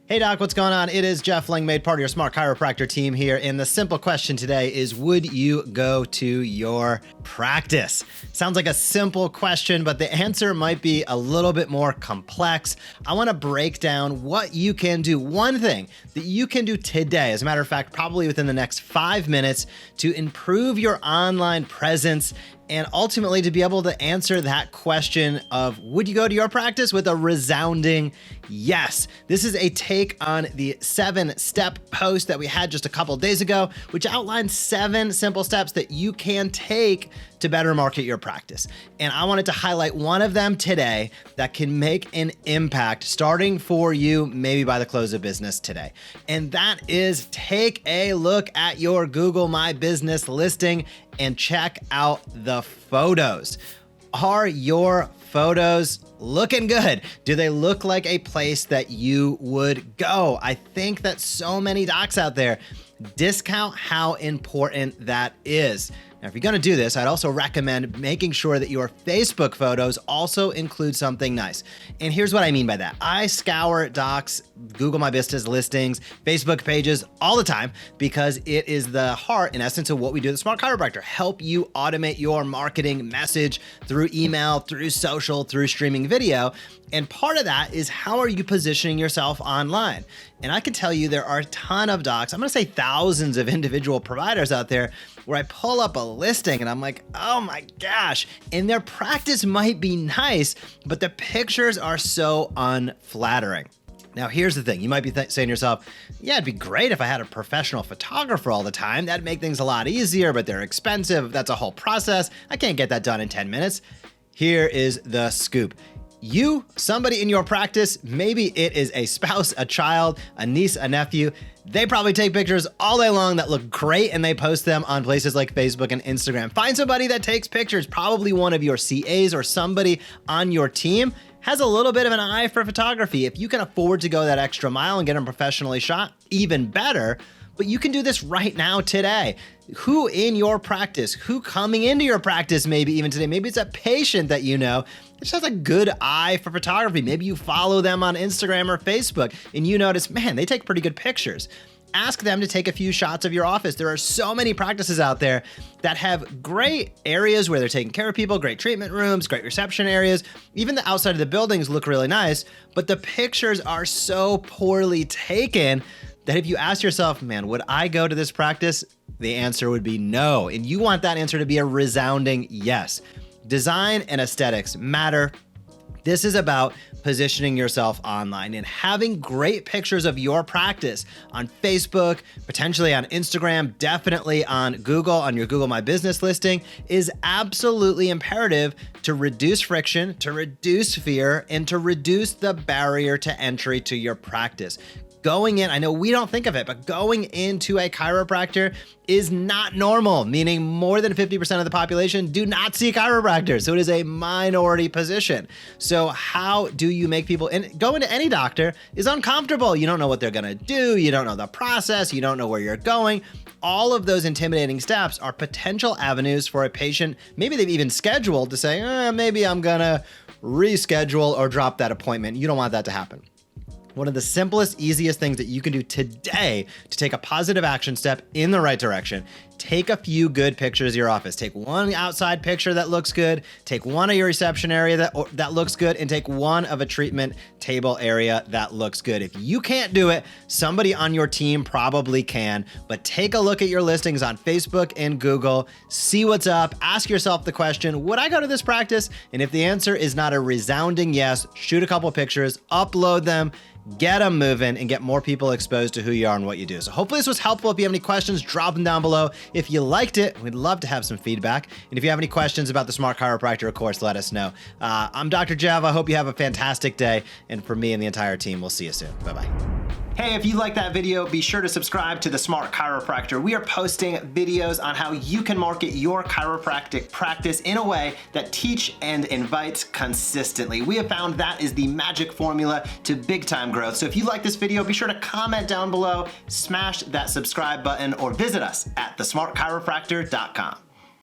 Hey doc, what's going on? It is Jeff Langmaid, part of your Smart Chiropractor team here. And the simple question today is, would you go to your practice? Sounds like a simple question, but the answer might be a little bit more complex. I want to break down what you can do. One thing that you can do today, as a matter of fact, probably within the next 5 minutes, to improve your online presence and ultimately to be able to answer that question of, would you go to your practice, with a resounding yes. This is a take on the 7-step post that we had just a couple of days ago, which outlines 7 simple steps that you can take to better market your practice. And I wanted to highlight one of them today that can make an impact starting for you maybe by the close of business today. And that is, take a look at your Google My Business listing and check out the photos. Are your photos looking good? Do they look like a place that you would go? I think that so many docs out there discount how important that is. Now, if you're going to do this, I'd also recommend making sure that your Facebook photos also include something nice. And here's what I mean by that. I scour docs, Google My Business listings, Facebook pages all the time because it is the heart, in essence, of what we do at the Smart Chiropractor. Help you automate your marketing message through email, through social, through streaming video. And part of that is, how are you positioning yourself online? And I can tell you there are a ton of docs, I'm gonna say thousands of individual providers out there, where I pull up a listing and I'm like, oh my gosh, and their practice might be nice, but the pictures are so unflattering. Now, here's the thing. You might be saying to yourself, yeah, it'd be great if I had a professional photographer all the time. That'd make things a lot easier, but they're expensive. That's a whole process. I can't get that done in 10 minutes. Here is the scoop. You, somebody in your practice, maybe it is a spouse, a child, a niece, a nephew, they probably take pictures all day long that look great and they post them on places like Facebook and Instagram. Find somebody that takes pictures, probably one of your CAs or somebody on your team has a little bit of an eye for photography. If you can afford to go that extra mile and get them professionally shot, even better. But you can do this right now today. Who in your practice, who coming into your practice maybe even today, maybe it's a patient that you know that just has a good eye for photography. Maybe you follow them on Instagram or Facebook and you notice, man, they take pretty good pictures. Ask them to take a few shots of your office. There are so many practices out there that have great areas where they're taking care of people, great treatment rooms, great reception areas. Even the outside of the buildings look really nice, but the pictures are so poorly taken that if you ask yourself, man, would I go to this practice? The answer would be no. And you want that answer to be a resounding yes. Design and aesthetics matter. This is about positioning yourself online and having great pictures of your practice on Facebook, potentially on Instagram, definitely on Google, on your Google My Business listing is absolutely imperative to reduce friction, to reduce fear, and to reduce the barrier to entry to your practice. Going in, I know we don't think of it, but going into a chiropractor is not normal, meaning more than 50% of the population do not see chiropractors. So it is a minority position. So how do you make people, and going to any doctor is uncomfortable. You don't know what they're gonna do. You don't know the process. You don't know where you're going. All of those intimidating steps are potential avenues for a patient. Maybe they've even scheduled to say, maybe I'm gonna reschedule or drop that appointment. You don't want that to happen. One of the simplest, easiest things that you can do today to take a positive action step in the right direction, take a few good pictures of your office. Take one outside picture that looks good, take one of your reception area that looks good, and take one of a treatment table area that looks good. If you can't do it, somebody on your team probably can, but take a look at your listings on Facebook and Google, see what's up, ask yourself the question, would I go to this practice? And if the answer is not a resounding yes, shoot a couple pictures, upload them, get them moving, and get more people exposed to who you are and what you do. So hopefully this was helpful. If you have any questions, drop them down below. If you liked it, we'd love to have some feedback. And if you have any questions about the Smart Chiropractor, of course, let us know. I'm Dr. Jeff. I hope you have a fantastic day. And for me and the entire team, we'll see you soon. Bye-bye. Hey, if you like that video, be sure to subscribe to the Smart Chiropractor. We are posting videos on how you can market your chiropractic practice in a way that teach and invites consistently. We have found that is the magic formula to big time growth. So if you like this video, be sure to comment down below, smash that subscribe button, or visit us at thesmartchiropractor.com.